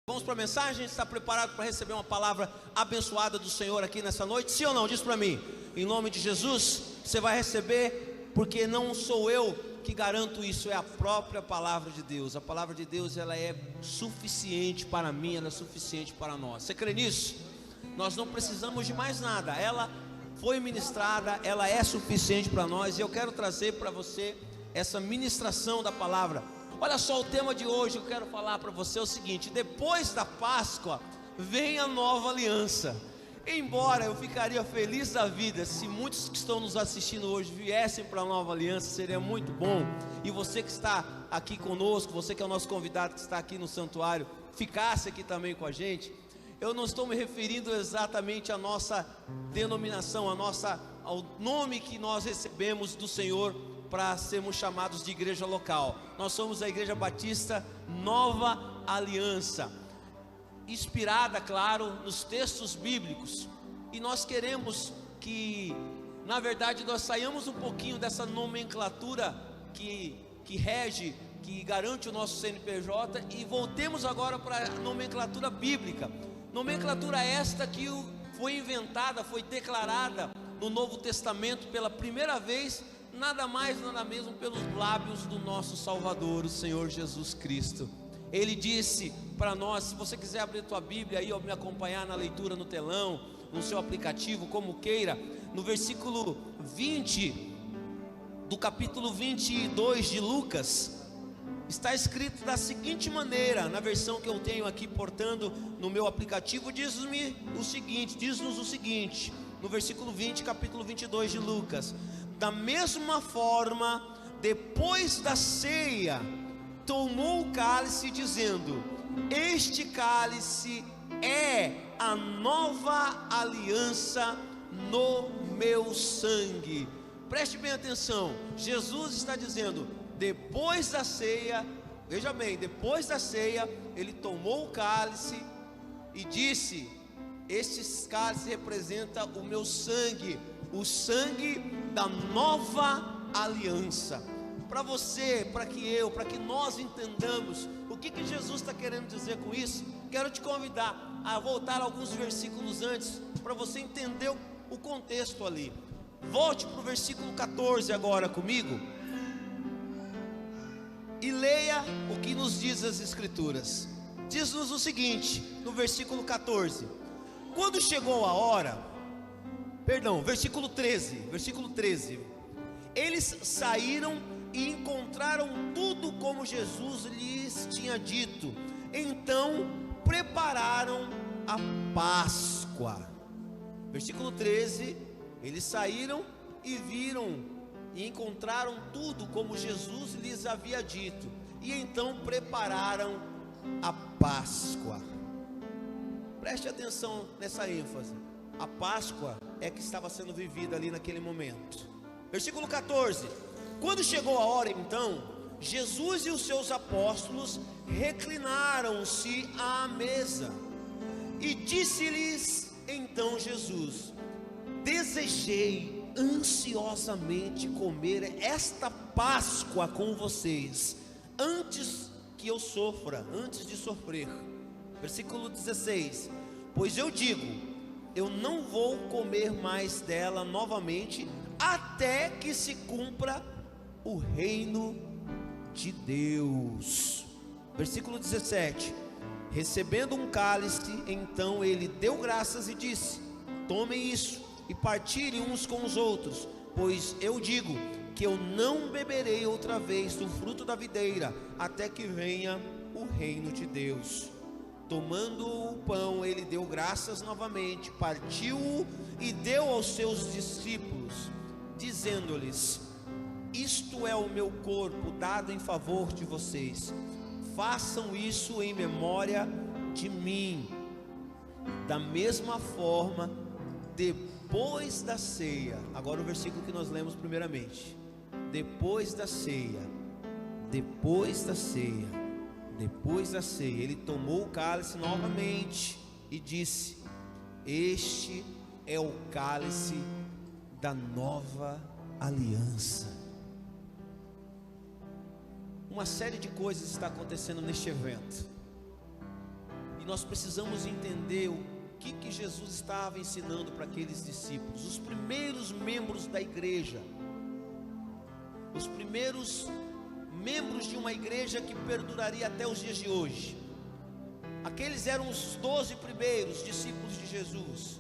Vamos para a mensagem? Está preparado para receber uma palavra abençoada do Senhor aqui nessa noite? Sim ou não? Diz para mim. Em nome de Jesus, você vai receber, porque não sou eu que garanto isso, é a própria palavra de Deus. A palavra de Deus, ela é suficiente para mim, ela é suficiente para nós. Você crê nisso? Nós não precisamos de mais nada. Ela foi ministrada, ela é suficiente para nós. E eu quero trazer para você essa ministração da palavra. Olha só, o tema de hoje, eu quero falar para você o seguinte: depois da Páscoa vem a nova aliança. Embora eu ficaria feliz da vida se muitos que estão nos assistindo hoje viessem para a nova aliança, seria muito bom. E você que está aqui conosco, você que é o nosso convidado que está aqui no santuário, ficasse aqui também com a gente. Eu não estou me referindo exatamente à nossa denominação, ao nome que nós recebemos do Senhor para sermos chamados de igreja local. Nós somos a Igreja Batista Nova Aliança, inspirada, claro, nos textos bíblicos. E nós queremos que, na verdade, nós saiamos um pouquinho dessa nomenclatura que rege, que garante o nosso CNPJ, e voltemos agora para a nomenclatura bíblica. Nomenclatura esta que foi inventada, foi declarada no Novo Testamento pela primeira vez, nada mais, nada menos, pelos lábios do nosso Salvador, o Senhor Jesus Cristo. Ele disse para nós, se você quiser abrir a tua Bíblia aí, ou me acompanhar na leitura no telão, no seu aplicativo, como queira, no versículo 20 do capítulo 22 de Lucas, está escrito da seguinte maneira, na versão que eu tenho aqui portando no meu aplicativo, diz-nos o seguinte, no versículo 20, capítulo 22 de Lucas: da mesma forma, depois da ceia, tomou o cálice, dizendo: este cálice é a nova aliança no meu sangue. Preste bem atenção, Jesus está dizendo, depois da ceia, veja bem, depois da ceia, ele tomou o cálice e disse: este cálice representa o meu sangue, o sangue da nova aliança. Para você, para que nós entendamos o que Jesus está querendo dizer com isso, quero te convidar a voltar alguns versículos antes, para você entender o contexto ali. Volte para o versículo 14 agora comigo, e leia o que nos diz as Escrituras. Diz-nos o seguinte, no versículo 14: quando chegou a hora, versículo 13, eles saíram e encontraram tudo como Jesus lhes tinha dito. Então prepararam a Páscoa. Versículo 13, eles saíram e viram e encontraram tudo como Jesus lhes havia dito, e então prepararam a Páscoa. Preste atenção nessa ênfase. A Páscoa é que estava sendo vivida ali naquele momento. Versículo 14: quando chegou a hora, então, Jesus e os seus apóstolos reclinaram-se à mesa, e disse-lhes então Jesus: desejei ansiosamente comer esta Páscoa com vocês, antes de sofrer. Versículo 16: pois eu digo, eu não vou comer mais dela novamente, até que se cumpra o reino de Deus. Versículo 17: recebendo um cálice, então ele deu graças e disse: tomem isso e partilhem uns com os outros, pois eu digo que eu não beberei outra vez do fruto da videira, até que venha o reino de Deus. Tomando o pão, ele deu graças novamente, partiu-o e deu aos seus discípulos, dizendo-lhes: isto é o meu corpo dado em favor de vocês, façam isso em memória de mim. Da mesma forma, depois da ceia, agora o versículo que nós lemos primeiramente, depois da ceia, ele tomou o cálice novamente e disse: este é o cálice da nova aliança. Uma série de coisas está acontecendo neste evento. E nós precisamos entender o que Jesus estava ensinando para aqueles discípulos, os primeiros membros da igreja, os primeiros membros de uma igreja que perduraria até os dias de hoje. Aqueles eram os 12 primeiros discípulos de Jesus,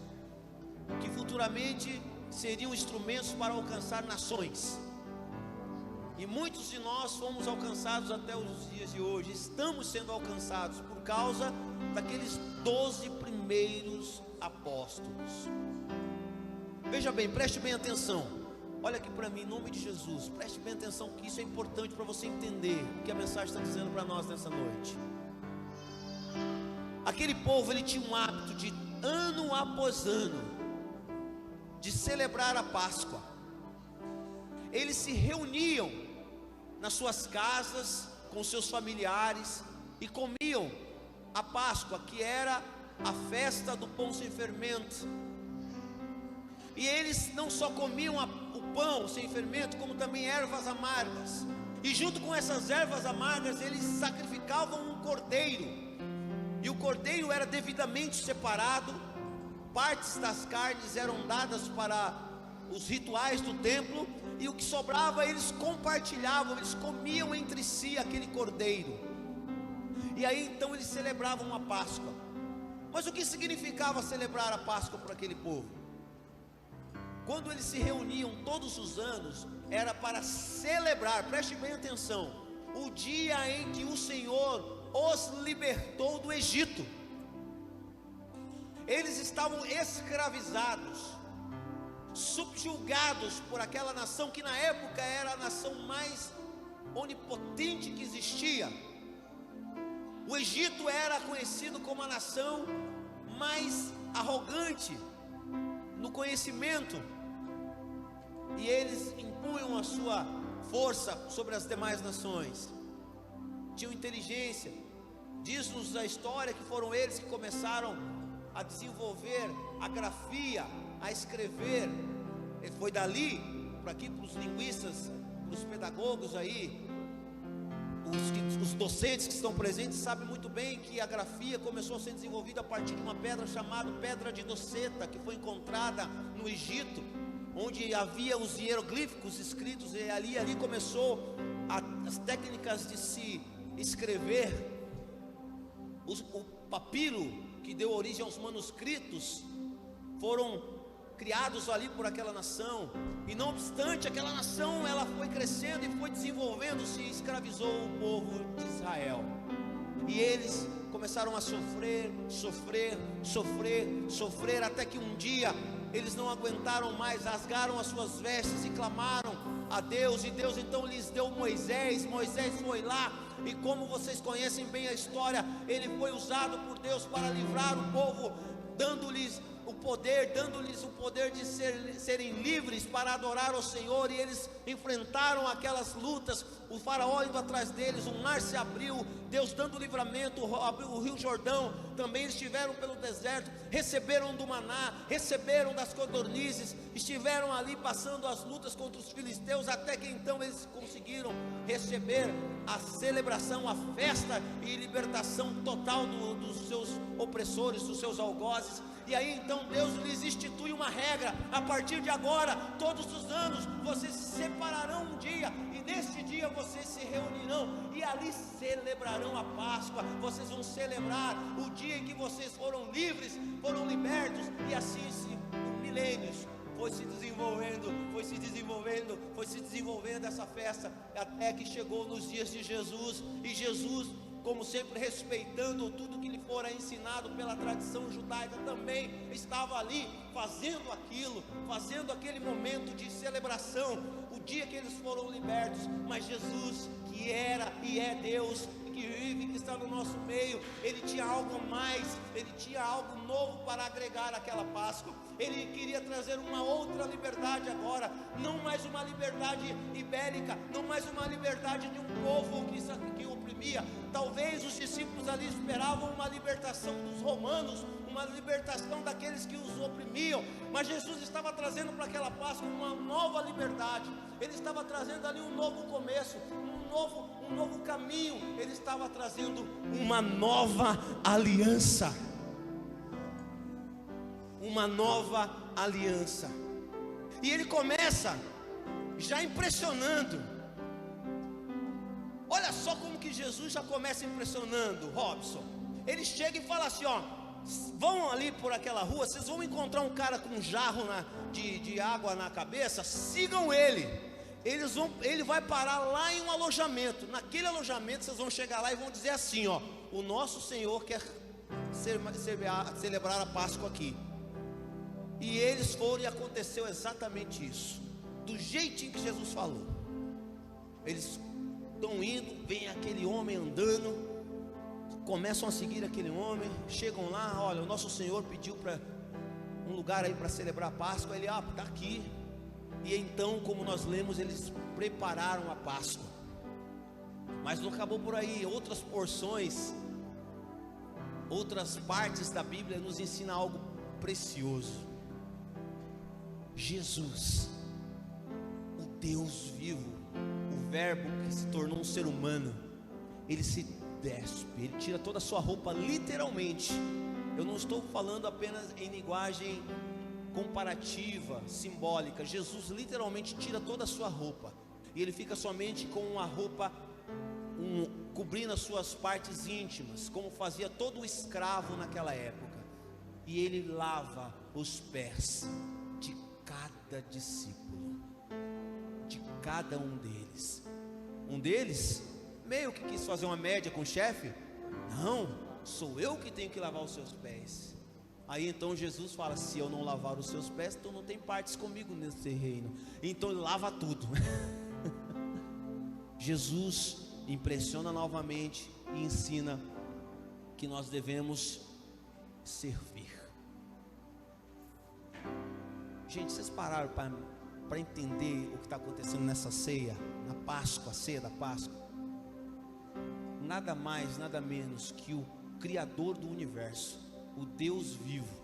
que futuramente seriam instrumentos para alcançar nações. E muitos de nós fomos alcançados até os dias de hoje, estamos sendo alcançados por causa daqueles 12 primeiros apóstolos. Veja bem, preste bem atenção. Olha aqui para mim, em nome de Jesus, preste bem atenção, que isso é importante para você entender o que a mensagem está dizendo para nós nessa noite. Aquele povo, ele tinha um hábito de ano após ano, de celebrar a Páscoa. Eles se reuniam nas suas casas, com seus familiares, e comiam a Páscoa, que era a festa do pão sem fermento. E eles não só comiam o pão sem fermento, como também ervas amargas. E junto com essas ervas amargas, eles sacrificavam um cordeiro. E o cordeiro era devidamente separado. Partes das carnes eram dadas para os rituais do templo, e o que sobrava eles compartilhavam, eles comiam entre si aquele cordeiro. E aí então eles celebravam a Páscoa. Mas o que significava celebrar a Páscoa para aquele povo? Quando eles se reuniam todos os anos, era para celebrar, preste bem atenção, o dia em que o Senhor os libertou do Egito. Eles estavam escravizados, subjugados por aquela nação que na época era a nação mais onipotente que existia. O Egito era conhecido como a nação mais arrogante no conhecimento, e eles impunham a sua força sobre as demais nações. Tinham inteligência. Diz-nos a história que foram eles que começaram a desenvolver a grafia, a escrever. Foi dali para aqui, para os linguistas, para os pedagogos aí, os docentes que estão presentes sabem muito bem que a grafia começou a ser desenvolvida a partir de uma pedra chamada Pedra de Doceta, que foi encontrada no Egito, onde havia os hieroglíficos escritos, e ali começou as técnicas de se escrever. O papiro, que deu origem aos manuscritos, foram criados ali por aquela nação. E não obstante, aquela nação, ela foi crescendo e foi desenvolvendo-se, e escravizou o povo de Israel. E eles começaram a sofrer, até que um dia eles não aguentaram mais, rasgaram as suas vestes e clamaram a Deus. E Deus então lhes deu Moisés. Moisés foi lá, e como vocês conhecem bem a história, ele foi usado por Deus para livrar o povo, dando-lhes o poder de serem livres para adorar ao Senhor. E eles enfrentaram aquelas lutas, o faraó indo atrás deles, o mar se abriu, Deus dando livramento, o rio Jordão, também eles estiveram pelo deserto, receberam do maná, receberam das codornizes, estiveram ali passando as lutas contra os filisteus, até que então eles conseguiram receber a celebração, a festa e libertação total dos seus opressores, dos seus algozes. E aí então Deus lhes institui uma regra: a partir de agora, todos os anos, vocês se separarão um dia, e neste dia vocês se reunirão, e ali celebrarão a Páscoa. Vocês vão celebrar o dia em que vocês foram livres, foram libertos. E assim por milênios foi se desenvolvendo essa festa, até que chegou nos dias de Jesus. E Jesus, como sempre, respeitando tudo que lhe fora ensinado pela tradição judaica, também estava ali fazendo aquele momento de celebração, o dia que eles foram libertos. Mas Jesus, que era e é Deus, que vive, que está no nosso meio, ele tinha algo a mais, ele tinha algo novo para agregar àquela Páscoa. Ele queria trazer uma outra liberdade agora, não mais uma liberdade ibérica, não mais uma liberdade de um povo que oprimia. Talvez os discípulos ali esperavam uma libertação dos romanos, uma libertação daqueles que os oprimiam, mas Jesus estava trazendo para aquela Páscoa uma nova liberdade. Ele estava trazendo ali um novo começo, um um novo caminho, Ele estava trazendo uma nova aliança. Uma nova aliança. E Ele começa já impressionando. Olha só como que Jesus já começa impressionando, Robson. Ele chega e fala assim, ó: vão ali por aquela rua, vocês vão encontrar um cara com um jarro de água na cabeça, sigam ele. Ele vai parar lá em um alojamento. Naquele alojamento vocês vão chegar lá e vão dizer assim, ó: o nosso Senhor quer celebrar a Páscoa aqui. E eles foram e aconteceu exatamente isso, do jeitinho que Jesus falou. Eles estão indo, vem aquele homem andando, começam a seguir aquele homem, chegam lá, olha, o nosso Senhor pediu para um lugar aí para celebrar a Páscoa. Ele, está aqui. E então, como nós lemos, eles prepararam a Páscoa. Mas não acabou por aí. Outras porções, outras partes da Bíblia nos ensina algo precioso. Jesus, o Deus vivo, o Verbo que se tornou um ser humano, Ele se despe, Ele tira toda a sua roupa, literalmente. Eu não estou falando apenas em linguagem comparativa, simbólica. Jesus literalmente tira toda a sua roupa, e Ele fica somente com uma roupa cobrindo as suas partes íntimas, como fazia todo escravo naquela época. E Ele lava os pés de cada discípulo, de cada um deles. Um deles meio que quis fazer uma média com o chefe. Não, sou eu que tenho que lavar os seus pés. Aí então Jesus fala: se eu não lavar os seus pés, tu não tem partes comigo nesse reino. Então ele lava tudo. Jesus impressiona novamente e ensina que nós devemos servir. Gente, vocês pararam para entender o que está acontecendo nessa ceia, na Páscoa, a ceia da Páscoa? Nada mais, nada menos que o Criador do universo, o Deus vivo,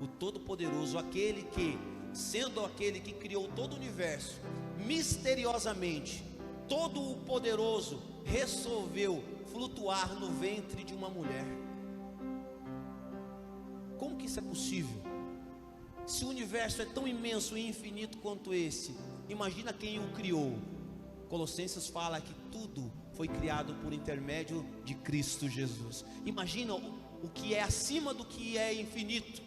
o Todo-Poderoso, aquele que, sendo aquele que criou todo o universo, misteriosamente, todo o poderoso, resolveu flutuar no ventre de uma mulher. Como que isso é possível? Se o universo é tão imenso e infinito quanto esse, imagina quem o criou. Colossenses fala que tudo foi criado por intermédio de Cristo Jesus. Imagina o que é acima do que é infinito.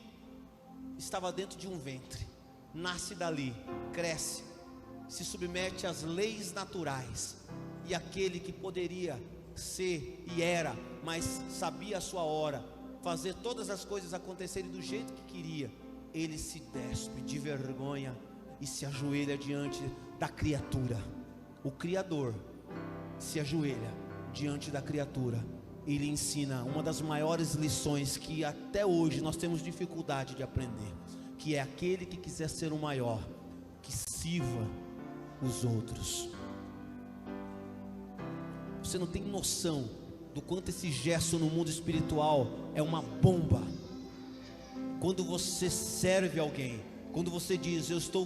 Estava dentro de um ventre, nasce dali, cresce, se submete às leis naturais. E aquele que poderia ser e era, mas sabia a sua hora, fazer todas as coisas acontecerem do jeito que queria, ele se despe de vergonha e se ajoelha diante da criatura. O Criador se ajoelha diante da criatura. Ele ensina uma das maiores lições que até hoje nós temos dificuldade de aprender, que é aquele que quiser ser o maior, que sirva os outros. Você não tem noção do quanto esse gesto no mundo espiritual é uma bomba. Quando você serve alguém, quando você diz: eu estou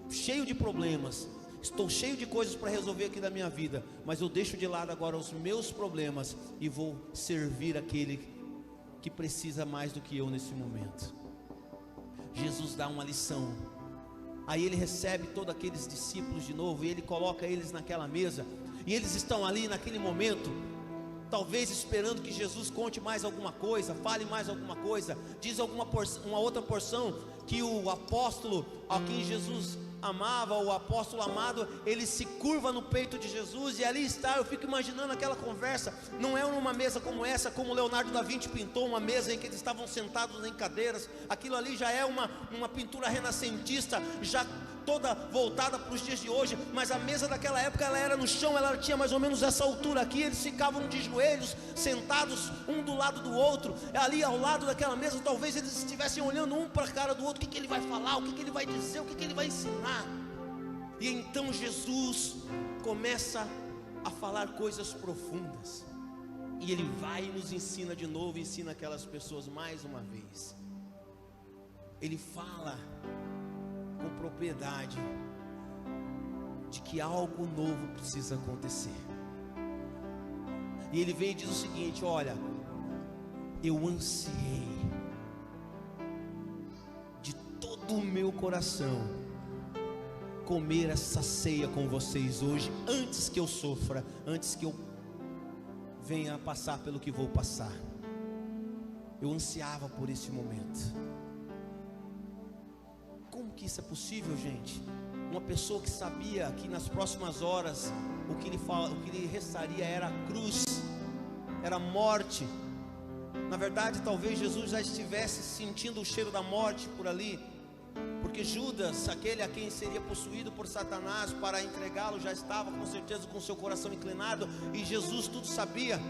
cheio de problemas, estou cheio de coisas para resolver aqui da minha vida, mas eu deixo de lado agora os meus problemas e vou servir aquele que precisa mais do que eu nesse momento. Jesus dá uma lição. Aí ele recebe todos aqueles discípulos de novo, e ele coloca eles naquela mesa, e eles estão ali naquele momento, talvez esperando que Jesus conte mais alguma coisa, fale mais alguma coisa, diz uma outra porção, que o apóstolo a quem Jesus amava, o apóstolo amado, ele se curva no peito de Jesus, e ali está. Eu fico imaginando aquela conversa. Não é numa mesa como essa, como Leonardo da Vinci pintou uma mesa em que eles estavam sentados em cadeiras. Aquilo ali já é uma pintura renascentista, já toda voltada para os dias de hoje. Mas a mesa daquela época, ela era no chão, ela tinha mais ou menos essa altura aqui. Eles ficavam de joelhos, sentados um do lado do outro. Ali ao lado daquela mesa, talvez eles estivessem olhando um para a cara do outro. O que ele vai falar, o que ele vai dizer, o que ele vai ensinar. E então Jesus começa a falar coisas profundas, e ele vai e nos ensina de novo, ensina aquelas pessoas mais uma vez. Ele fala com propriedade de que algo novo precisa acontecer. E ele vem e diz o seguinte: olha, eu ansiei de todo o meu coração comer essa ceia com vocês hoje, antes que eu sofra, antes que eu venha a passar pelo que vou passar. Eu ansiava por esse momento. Como que isso é possível, gente? Uma pessoa que sabia que nas próximas horas o que lhe restaria era a cruz, era a morte. Na verdade, talvez Jesus já estivesse sentindo o cheiro da morte por ali, porque Judas, aquele a quem seria possuído por Satanás para entregá-lo, já estava com certeza com seu coração inclinado, e Jesus tudo sabia.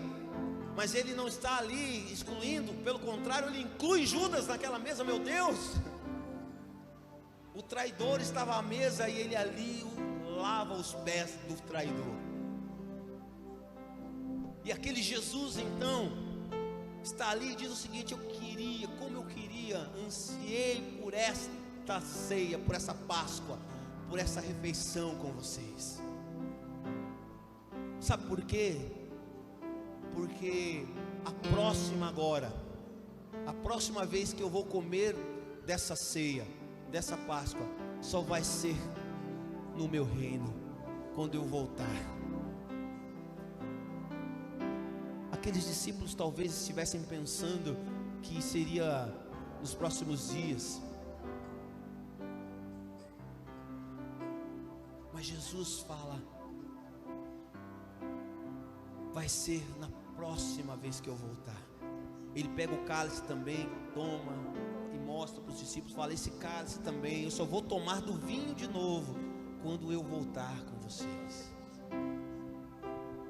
Mas ele não está ali excluindo, pelo contrário, ele inclui Judas naquela mesa. Meu Deus, o traidor estava à mesa e ele ali lava os pés do traidor. E aquele Jesus então está ali e diz o seguinte: eu queria, como eu queria, ansiei por esta ceia, por essa Páscoa, por essa refeição com vocês. Sabe por quê? Porque a próxima vez que eu vou comer dessa ceia, dessa Páscoa, só vai ser no meu reino, quando eu voltar. Aqueles discípulos talvez estivessem pensando que seria nos próximos dias, mas Jesus fala: vai ser na próxima vez que eu voltar. Ele pega o cálice também, toma e mostra para os discípulos, fala: esse cálice também, eu só vou tomar do vinho de novo quando eu voltar com vocês.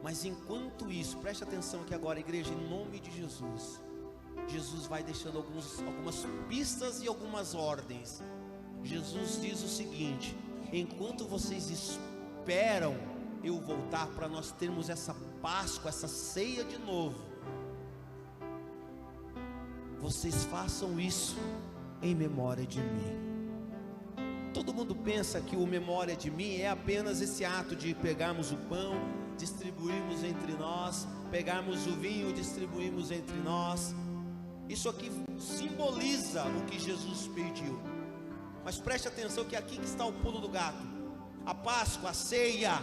Mas enquanto isso, preste atenção aqui agora, igreja, em nome de Jesus. Jesus vai deixando algumas pistas e algumas ordens. Jesus diz o seguinte: enquanto vocês esperam eu voltar para nós termos essa Páscoa, essa ceia de novo, vocês façam isso em memória de mim. Todo mundo pensa que o memória de mim é apenas esse ato de pegarmos o pão, distribuirmos entre nós, pegarmos o vinho, distribuirmos entre nós. Isso aqui simboliza o que Jesus pediu. Mas preste atenção que aqui que está o pulo do gato. A Páscoa, a ceia,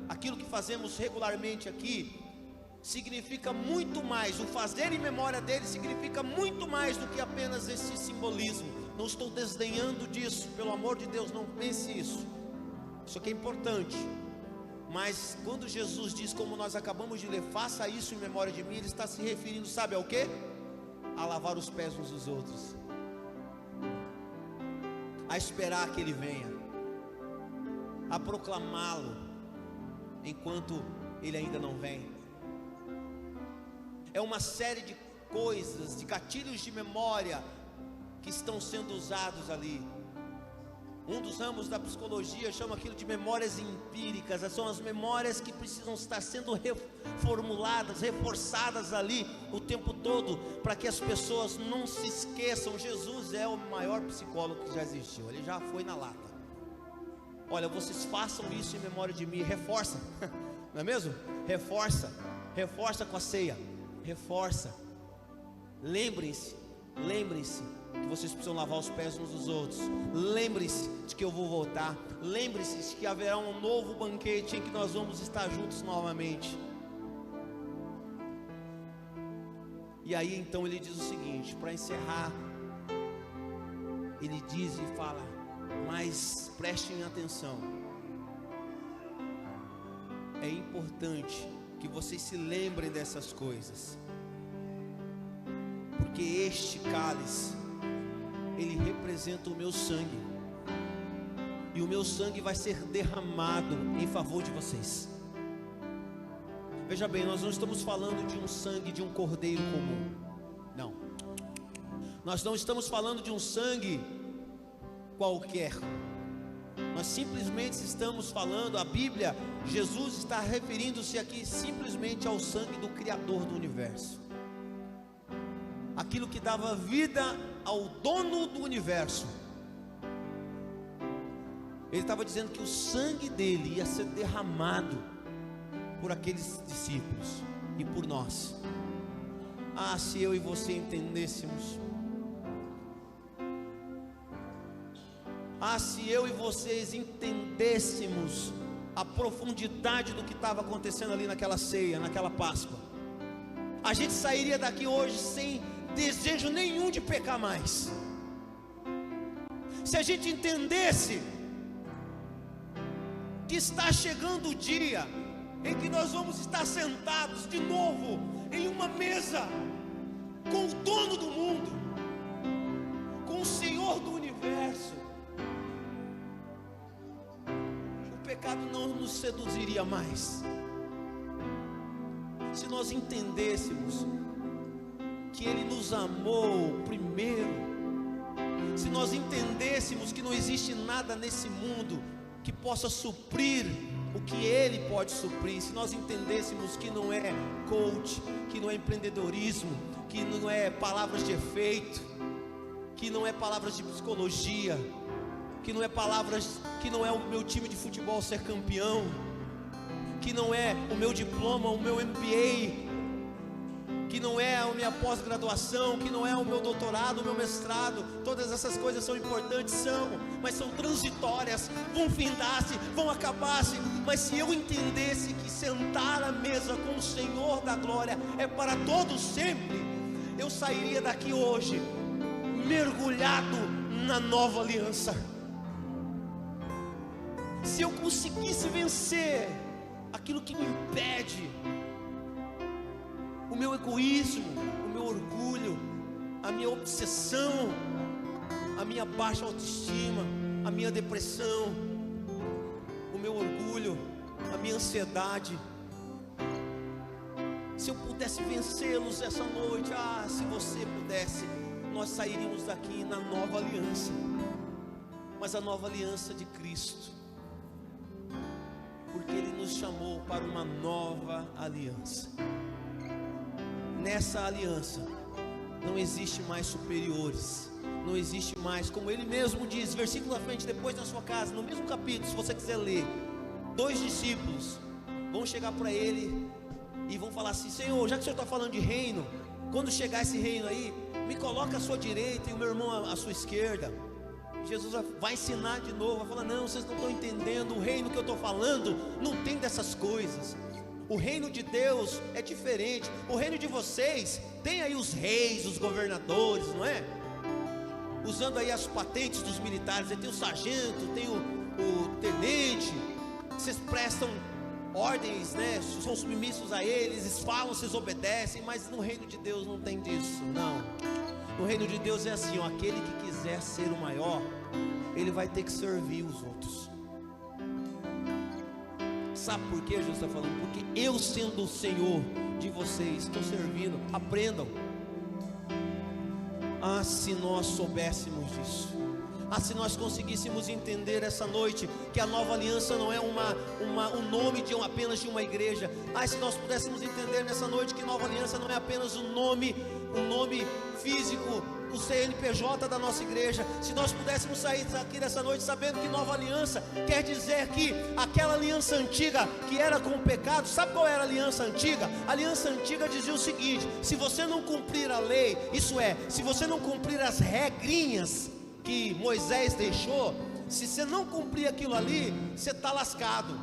aquilo que fazemos regularmente aqui, significa muito mais. O fazer em memória dele significa muito mais do que apenas esse simbolismo. Não estou desdenhando disso, pelo amor de Deus, não pense isso. Isso aqui é importante. Mas quando Jesus diz, como nós acabamos de ler, faça isso em memória de mim, ele está se referindo, sabe ao quê? A lavar os pés uns dos outros, a esperar que ele venha, a proclamá-lo enquanto ele ainda não vem. É uma série de coisas, de gatilhos de memória que estão sendo usados ali. Um dos ramos da psicologia chama aquilo de memórias empíricas. São as memórias que precisam estar sendo reformuladas, reforçadas ali o tempo todo, para que as pessoas não se esqueçam. Jesus é o maior psicólogo que já existiu, ele já foi na lata. Olha, vocês façam isso em memória de mim. Reforça, não é mesmo? Reforça com a ceia. Reforça. Lembrem-se que vocês precisam lavar os pés uns dos outros. Lembre-se de que eu vou voltar. Lembre-se de que haverá um novo banquete em que nós vamos estar juntos novamente. E aí então ele diz o seguinte, para encerrar, ele diz e fala: mas prestem atenção, é importante que vocês se lembrem dessas coisas, porque este cálice, ele representa o meu sangue, e o meu sangue vai ser derramado em favor de vocês. Veja bem, nós não estamos falando de um sangue de um cordeiro comum, não. Nós não estamos falando de um sangue qualquer. Nós simplesmente estamos falando, a Bíblia, Jesus está referindo-se aqui simplesmente ao sangue do Criador do universo, aquilo que dava vida ao dono do universo. Ele estava dizendo que o sangue dele ia ser derramado por aqueles discípulos. e por nós. Ah, se eu e você entendêssemos. Ah, se eu e vocês entendêssemos a profundidade do que estava acontecendo ali naquela ceia, naquela Páscoa, a gente sairia daqui hoje sem desejo nenhum de pecar mais. Se a gente entendesse que está chegando o dia em que nós vamos estar sentados de novo em uma mesa com o dono do mundo, com o Senhor do universo, o pecado não nos seduziria mais. Se nós entendêssemos que Ele nos amou primeiro, se nós entendêssemos que não existe nada nesse mundo que possa suprir o que Ele pode suprir, se nós entendêssemos que não é coach, que não é empreendedorismo, que não é palavras de efeito, que não é palavras de psicologia, que não é palavras, que não é o meu time de futebol ser campeão, que não é o meu diploma, o meu MBA, que não é a minha pós-graduação, que não é o meu doutorado, o meu mestrado. Todas essas coisas são importantes, mas são transitórias, vão findar-se, vão acabar-se. Mas se eu entendesse que sentar à mesa com o Senhor da glória é para todos sempre, eu sairia daqui hoje mergulhado na nova aliança. Se eu conseguisse vencer aquilo que me impede, o meu egoísmo, o meu orgulho, a minha obsessão, a minha baixa autoestima, a minha depressão, o meu orgulho, a minha ansiedade, se eu pudesse vencê-los essa noite, se você pudesse, nós sairíamos daqui na nova aliança, mas a nova aliança de Cristo, porque Ele nos chamou para uma nova aliança. Nessa aliança não existe mais superiores, não existe mais, como Ele mesmo diz, versículo à frente, depois na sua casa, no mesmo capítulo, se você quiser ler, 2 discípulos vão chegar para Ele e vão falar assim: Senhor, já que o Senhor está falando de reino, quando chegar esse reino aí, me coloca à sua direita e o meu irmão à sua esquerda. Jesus vai ensinar de novo, vai falar: não, vocês não estão entendendo, o reino que eu estou falando não tem dessas coisas. O reino de Deus é diferente. O reino de vocês tem aí os reis, os governadores, não é? Usando aí as patentes dos militares, aí tem o sargento, tem o tenente, vocês prestam ordens, né? São submissos a eles, eles falam, vocês obedecem. Mas no reino de Deus não tem disso, não. No reino de Deus é assim, ó, aquele que quiser ser o maior, ele vai ter que servir os outros. Sabe por que Jesus está falando? Porque eu, sendo o Senhor de vocês, estou servindo. Aprendam. Se nós soubéssemos disso, se nós conseguíssemos entender essa noite que a nova aliança não é um nome apenas de uma igreja. Se nós pudéssemos entender nessa noite que nova aliança não é apenas um nome físico, o CNPJ da nossa igreja. Se nós pudéssemos sair daqui dessa noite sabendo que nova aliança quer dizer que aquela aliança antiga que era com o pecado, sabe qual era a aliança antiga? A aliança antiga dizia o seguinte: se você não cumprir a lei, isso é, se você não cumprir as regrinhas que Moisés deixou, se você não cumprir aquilo ali, você está lascado.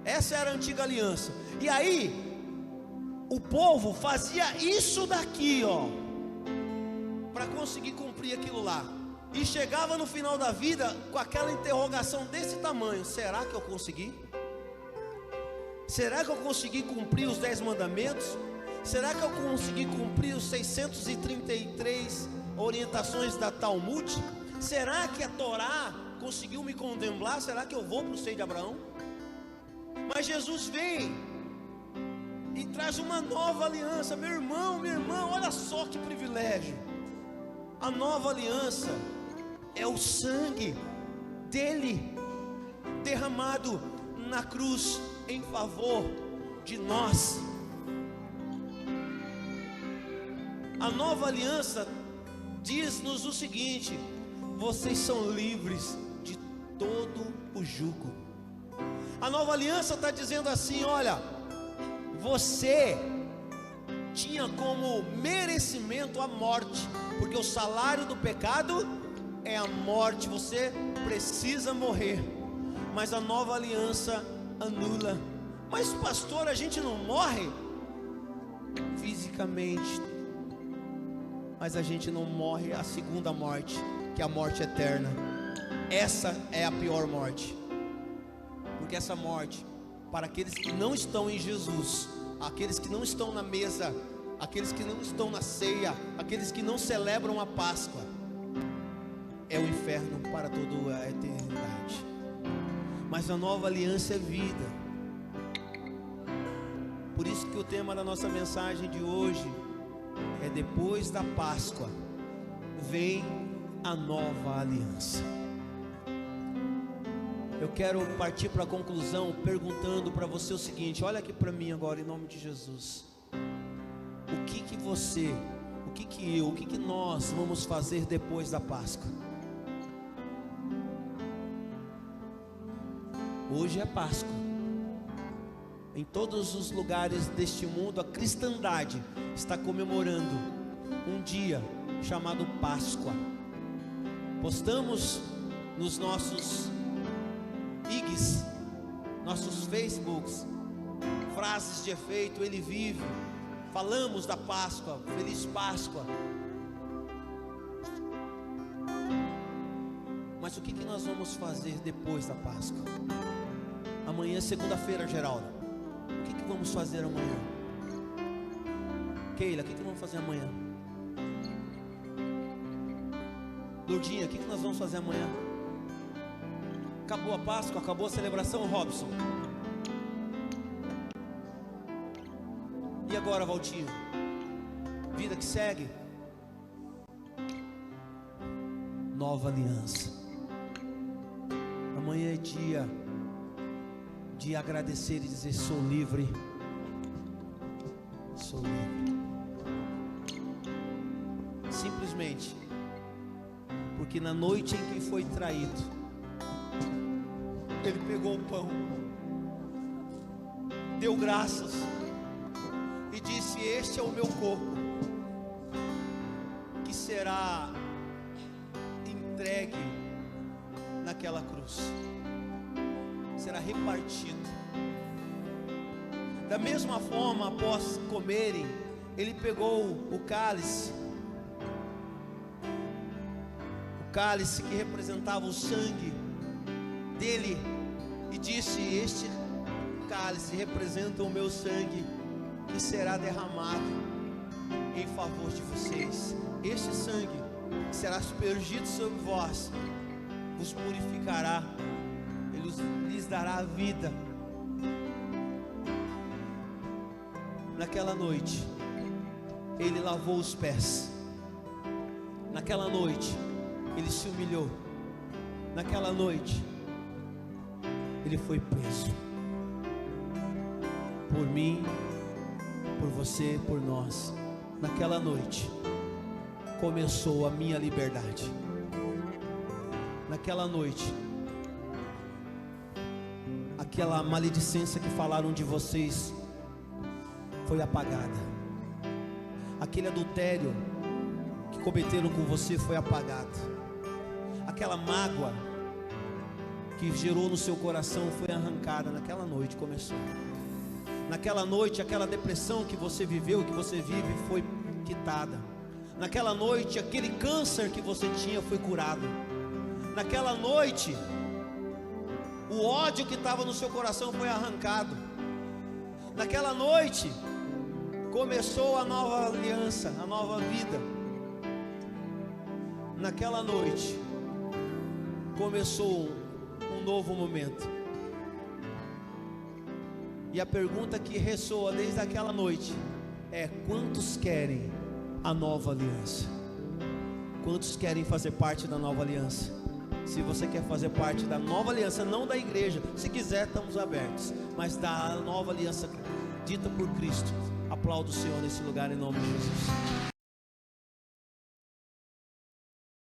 Essa era a antiga aliança. E aí o povo fazia isso daqui, para conseguir cumprir aquilo lá, e chegava no final da vida com aquela interrogação desse tamanho: será que eu consegui? Será que eu consegui cumprir os 10 mandamentos? Será que eu consegui cumprir os 633 orientações da Talmud? Será que a Torá conseguiu me contemplar? Será que eu vou para o seio de Abraão? Mas Jesus vem e traz uma nova aliança. Meu irmão, minha irmã, olha só que privilégio. A nova aliança é o sangue dele derramado na cruz em favor de nós. A nova aliança diz-nos o seguinte: vocês são livres de todo o jugo. A nova aliança está dizendo assim: olha, você tinha como merecimento a morte, porque o salário do pecado é a morte, você precisa morrer. Mas a nova aliança anula. Mas pastor, a gente não morre fisicamente, mas a gente não morre a segunda morte, que é a morte eterna. Essa é a pior morte, porque essa morte, para aqueles que não estão em Jesus, aqueles que não estão na mesa, aqueles que não estão na ceia, aqueles que não celebram a Páscoa, é o inferno para toda a eternidade. Mas a nova aliança é vida. Por isso que o tema da nossa mensagem de hoje é: depois da Páscoa vem a nova aliança. Eu quero partir para a conclusão perguntando para você o seguinte: olha aqui para mim agora, em nome de Jesus. O que você, o que eu, o que nós vamos fazer depois da Páscoa? Hoje é Páscoa. Em todos os lugares deste mundo, a cristandade está comemorando um dia chamado Páscoa. Postamos nos nossos IGs, nossos Facebooks, frases de efeito: Ele vive. Falamos da Páscoa, Feliz Páscoa. Mas o que nós vamos fazer depois da Páscoa? Amanhã é segunda-feira, Geraldo. O que vamos fazer amanhã? Keila, o que vamos fazer amanhã? Lourdinha, o que nós vamos fazer amanhã? Acabou a Páscoa, acabou a celebração, Robson. E agora, Valtinho? Vida que segue. Nova aliança. Amanhã é dia de agradecer e dizer: sou livre. Sou livre. Simplesmente porque na noite em que foi traído, ele pegou o pão, deu graças e disse: este é o meu corpo, que será entregue naquela cruz, será repartido. Da mesma forma, após comerem, ele pegou o cálice que representava o sangue dele, e disse: este cálice representa o meu sangue, que será derramado em favor de vocês. Este sangue que será aspergido sobre vós vos purificará, ele lhes dará vida. Naquela noite ele lavou os pés. Naquela noite ele se humilhou. Naquela noite ele foi preso por mim, por você, por nós. Naquela noite começou a minha liberdade. Naquela noite, aquela maledicência que falaram de vocês foi apagada. Aquele adultério que cometeram com você foi apagado. Aquela mágoa que gerou no seu coração foi arrancada. Naquela noite começou. Naquela noite, aquela depressão que você viveu, que você vive, foi quitada. Naquela noite, aquele câncer que você tinha foi curado. Naquela noite, o ódio que estava no seu coração foi arrancado. Naquela noite começou a nova aliança, a nova vida. Naquela noite começou um novo momento. E a pergunta que ressoa desde aquela noite é: quantos querem a nova aliança? Quantos querem fazer parte da nova aliança? Se você quer fazer parte da nova aliança, não da igreja, se quiser estamos abertos, mas da nova aliança dita por Cristo, aplauda o Senhor nesse lugar em nome de Jesus.